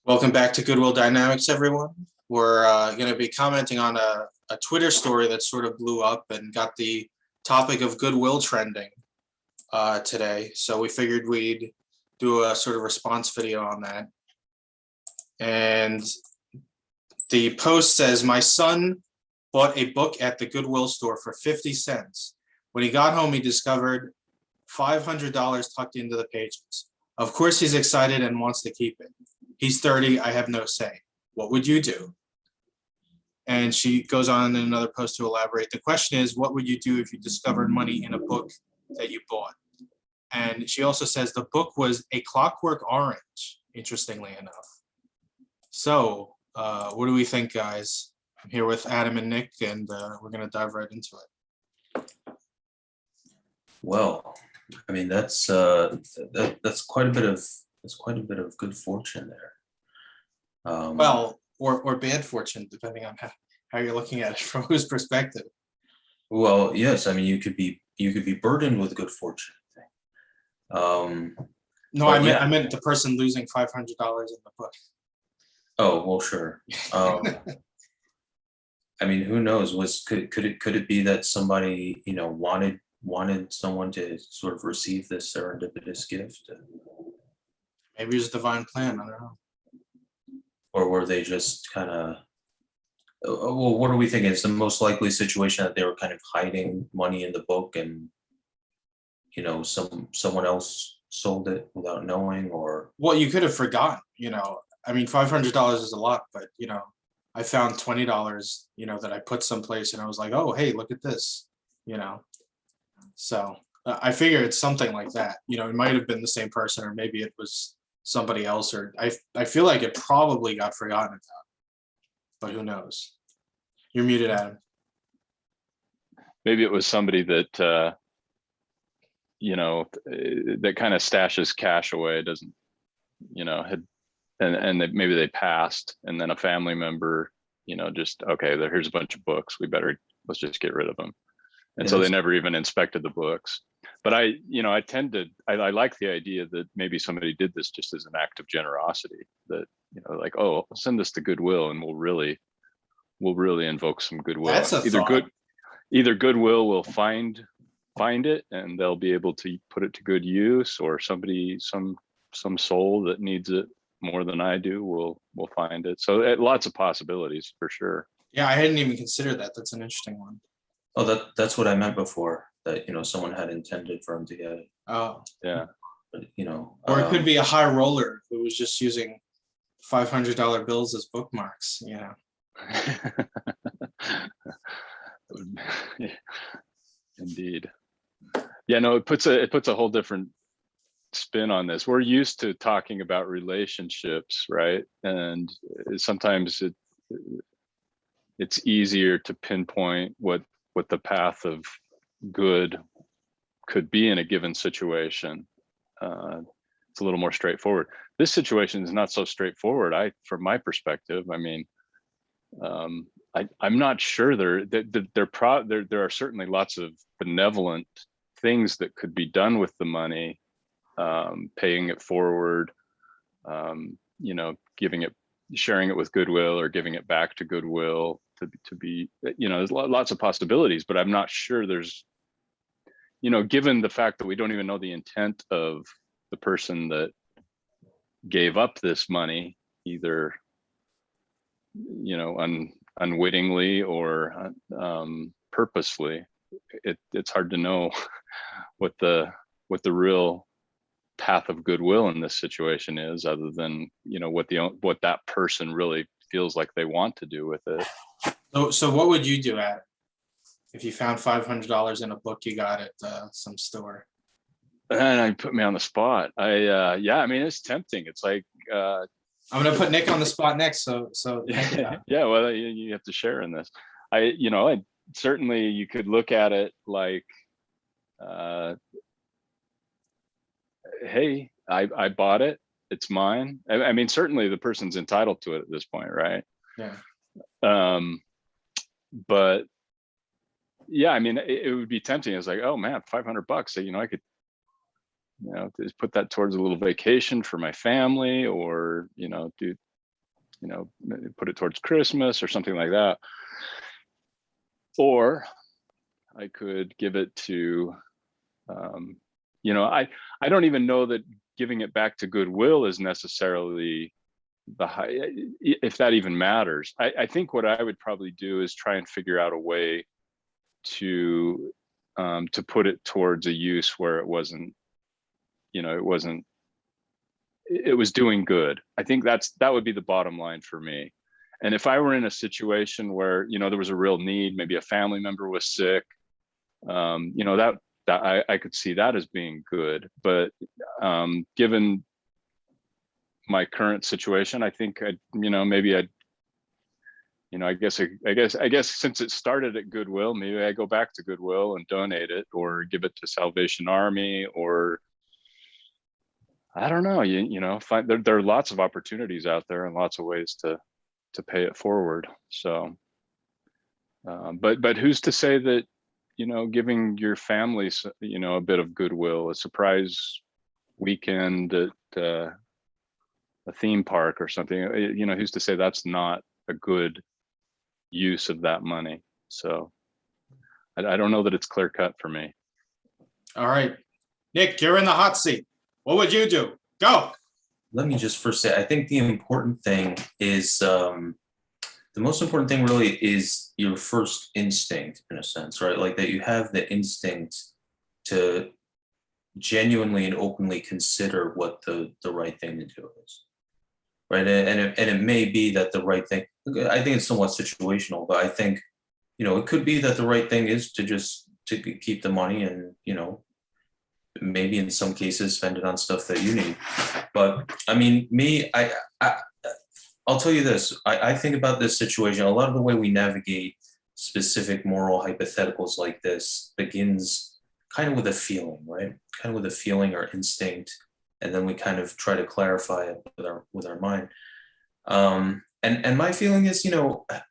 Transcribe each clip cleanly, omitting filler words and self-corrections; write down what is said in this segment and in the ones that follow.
Welcome back to Goodwill Dynamics, everyone. We're going to be commenting on a Twitter story that sort of blew up and got the topic of Goodwill trending today. So we figured we'd do a sort of response video on that. And the post says, "My son bought a book at the Goodwill store for 50 cents. When he got home, he discovered $500 tucked into the pages. Of course, he's excited and wants to keep it. He's 30. I have no say. What would you do?" And she goes on in another post to elaborate. The question is, what would you do if you discovered money in a book that you bought? And she also says the book was A Clockwork Orange, interestingly enough. So what do we think, guys? I'm here with Adam and Nick, and we're going to dive right into it. Well, I mean that's quite a bit of good fortune there. Well, or bad fortune, depending on how you're looking at it from whose perspective. Well, yes, I mean you could be burdened with good fortune. No, I meant the person losing $500 in the book. Oh well, sure. I mean, who knows? Could it be that somebody wanted someone to sort of receive this serendipitous gift? Maybe it was a divine plan. I don't know. Or were they just kind of, well, what are we thinking? It's the most likely situation that they were kind of hiding money in the book and, someone else sold it without knowing, or. Well, you could have forgotten, I mean, $500 is a lot, but, I found $20, that I put someplace and I was like, oh, hey, look at this, So I figure it's something like that. It might have been the same person, or maybe it was somebody else, or I feel like it probably got forgotten about, but who knows? You're muted, Adam. Maybe it was somebody that that kind of stashes cash away, doesn't had and maybe they passed, and then a family member just, okay, here's a bunch of books, let's just get rid of them. And so they never even inspected the books. But I like the idea that maybe somebody did this just as an act of generosity, that, like, oh, send this to Goodwill and we'll really invoke some goodwill. That's a thought. Either Goodwill will find it and they'll be able to put it to good use, or somebody, some soul that needs it more than I do will find it. So lots of possibilities for sure. Yeah, I hadn't even considered that. That's an interesting one. Oh, that's what I meant before, that someone had intended for him to get it. Oh, yeah. But, or it could be a high roller who was just using $500 bills as bookmarks. Indeed. Yeah, no, it puts a whole different spin on this. We're used to talking about relationships, right? And sometimes it's easier to pinpoint what the path of good could be in a given situation. It's a little more straightforward. This situation is not so straightforward. From my perspective, I mean, I'm not sure there are certainly lots of benevolent things that could be done with the money, paying it forward, sharing it with Goodwill, or giving it back to Goodwill to be, there's lots of possibilities, but I'm not sure there's, given the fact that we don't even know the intent of the person that gave up this money, either, unwittingly or purposefully, it's hard to know what the real path of goodwill in this situation is, other than what that person really feels like they want to do with it. So what would you do, Adam, if you found $500 in a book you got at some store? And I put me on the spot. I mean, it's tempting. It's like I'm gonna put Nick on the spot next. So yeah, well, you have to share in this. I certainly, you could look at it like, hey, I bought it, it's mine. I mean, certainly the person's entitled to it at this point, right? Yeah. But yeah, I mean, it would be tempting. It's like, oh man, $500. So, I could, just put that towards a little vacation for my family, or, do put it towards Christmas or something like that. Or I could give it to, I don't even know that giving it back to Goodwill is necessarily the high, if that even matters. I think what I would probably do is try and figure out a way to put it towards a use where it wasn't, it was doing good. I think that would be the bottom line for me. And if I were in a situation where, there was a real need, maybe a family member was sick, that I could see that as being good. But given my current situation, I think I guess since it started at Goodwill, maybe I go back to Goodwill and donate it, or give it to Salvation Army, or I don't know, there are lots of opportunities out there and lots of ways to pay it forward. So, but who's to say that, giving your family, a bit of goodwill, a surprise weekend at a theme park or something, who's to say that's not a good use of that money? So I don't know that it's clear cut for me. All right, Nick, you're in the hot seat. What would you do? Go. Let me just first say, I think the important thing is, the most important thing really is your first instinct, in a sense, right? Like that you have the instinct to genuinely and openly consider what the right thing to do is, right? And it may be that the right thing, I think it's somewhat situational, but I think, it could be that the right thing is to keep the money and, maybe in some cases spend it on stuff that you need. But I mean, I'll tell you this, I think about this situation, a lot of the way we navigate specific moral hypotheticals like this begins kind of with a feeling, right? Kind of with a feeling or instinct, and then we kind of try to clarify it with our mind. And my feeling is,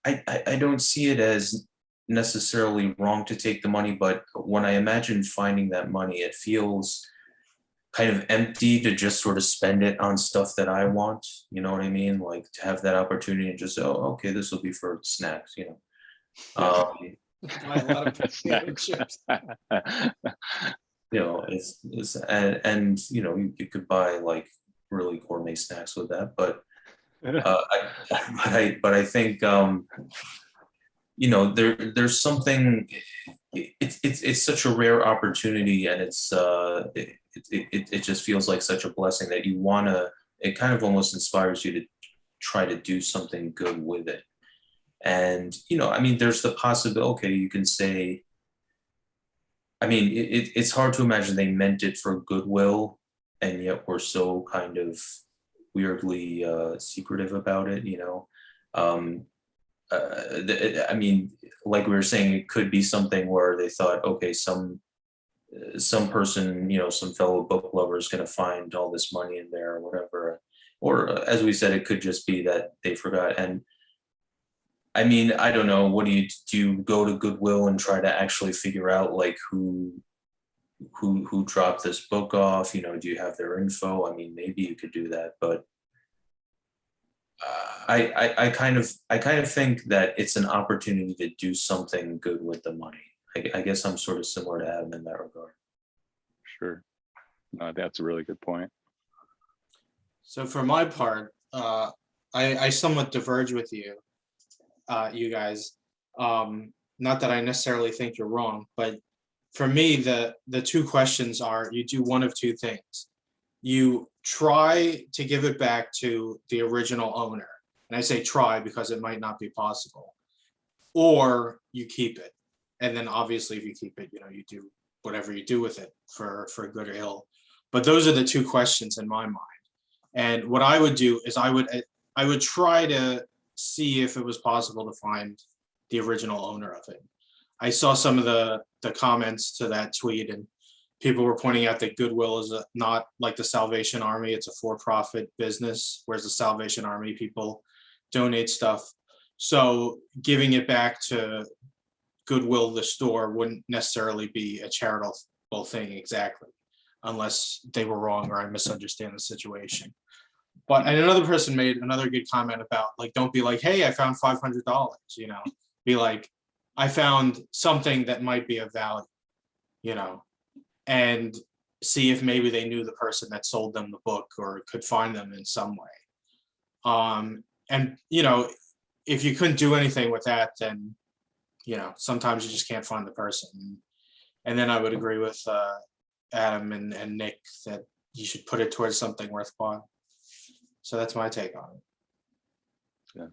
I don't see it as necessarily wrong to take the money, but when I imagine finding that money, it feels kind of empty to just sort of spend it on stuff that I want. You know what I mean? Like to have that opportunity and just, oh, okay, this will be for snacks, Buy a lot of potato chips. and you could buy like really gourmet snacks with that, but I think there's something, it's such a rare opportunity, and it just feels like such a blessing that it kind of almost inspires you to try to do something good with it. And there's the possibility, okay, you can say, it's hard to imagine they meant it for goodwill, and yet we're so kind of weirdly secretive about it. Like we were saying, it could be something where they thought, okay, some person, some fellow book lover is going to find all this money in there or whatever. Or as we said, it could just be that they forgot. And I don't know, what do you go to Goodwill and try to actually figure out like who dropped this book off? Do you have their info? Maybe you could do that, but I kind of think that it's an opportunity to do something good with the money. I guess I'm sort of similar to Adam in that regard. Sure. No, that's a really good point. So for my part, I somewhat diverge with you, you guys. Not that I necessarily think you're wrong, but for me, the two questions are, you do one of two things. You try to give it back to the original owner. And I say try because it might not be possible. Or you keep it. And then obviously if you keep it, you do whatever you do with it for good or ill. But those are the two questions in my mind. And what I would do is I would try to see if it was possible to find the original owner of it. I saw some of the comments to that tweet, and people were pointing out that Goodwill is not like the Salvation Army. It's a for-profit business, whereas the Salvation Army people donate stuff. So giving it back to Goodwill, the store, wouldn't necessarily be a charitable thing exactly, unless they were wrong or I misunderstand the situation. But and another person made another good comment about like, don't be like, hey, I found $500, you know, be like, I found something that might be of value, you know, and see if maybe they knew the person that sold them the book or could find them in some way. And you know, if you couldn't do anything with that, then you know, sometimes you just can't find the person. And then I would agree with Adam and Nick that you should put it towards something worthwhile. So that's my take on it.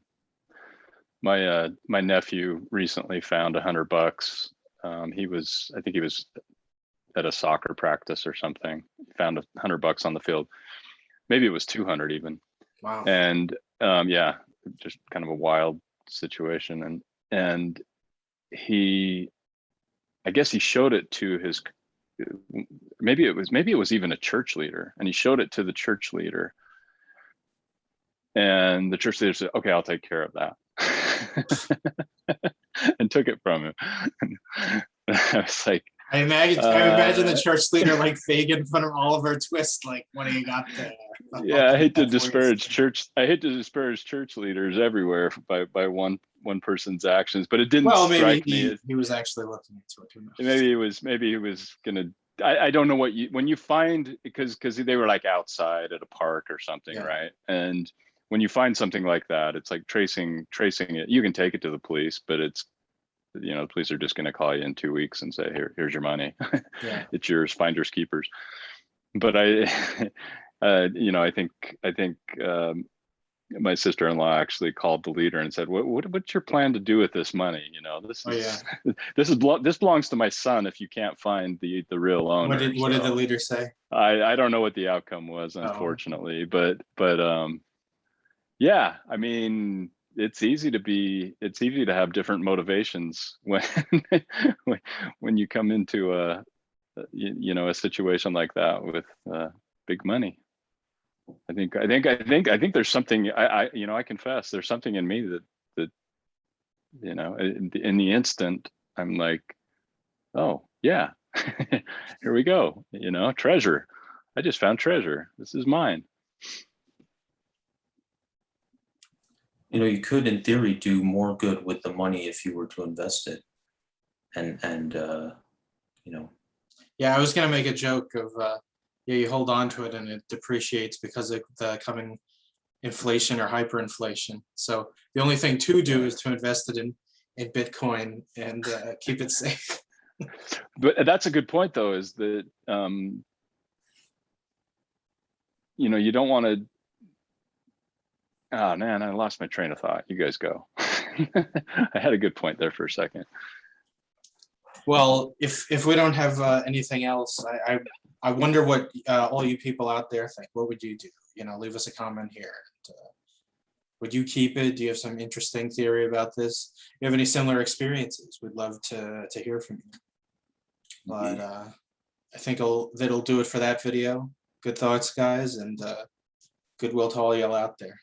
Yeah. My nephew recently found $100. I think he was at a soccer practice or something. Found $100 on the field. Maybe it was 200 even. Wow. And yeah, just kind of a wild situation. And I guess he showed it to his, maybe it was even a church leader, and he showed it to the church leader. And the church leader said, okay, I'll take care of that. And took it from him. I was like, I imagine the church leader like Fagin in front of Oliver Twist, like when he got the. Yeah, I hate to disparage church leaders everywhere by one person's actions, but it didn't strike me. He was actually looking into it. Who knows? Maybe he was gonna. I don't know when you find, because they were like outside at a park or something, Yeah. right? And when you find something like that, it's like tracing it. You can take it to the police, but it's, you know, the police are just going to call you in 2 weeks and say, here's your money. Yeah. It's yours, finders keepers. But you know, I think my sister-in-law actually called the leader and said, what's your plan to do with this money? You know, this belongs to my son if you can't find the real owner. What did the leader say? I don't know what the outcome was, unfortunately, but yeah, I mean, it's easy to have different motivations when when you come into a situation like that with big money. I think there's something, I confess there's something in me that you know, in the instant I'm like, oh yeah, here we go, you know, treasure. I just found treasure. This is mine. You know, you could, in theory, do more good with the money if you were to invest it, and you know. Yeah, I was gonna make a joke of yeah, you hold on to it and it depreciates because of the coming inflation or hyperinflation. So the only thing to do is to invest it in Bitcoin and keep it safe. But that's a good point, though, is that you know, you don't want to. Oh man, I lost my train of thought. You guys go. I had a good point there for a second. Well, if we don't have anything else, I wonder what all you people out there think. What would you do? You know, leave us a comment here. Would you keep it? Do you have some interesting theory about this? Do you have any similar experiences? We'd love to hear from you. But I think that'll do it for that video. Good thoughts, guys, and goodwill to all y'all out there.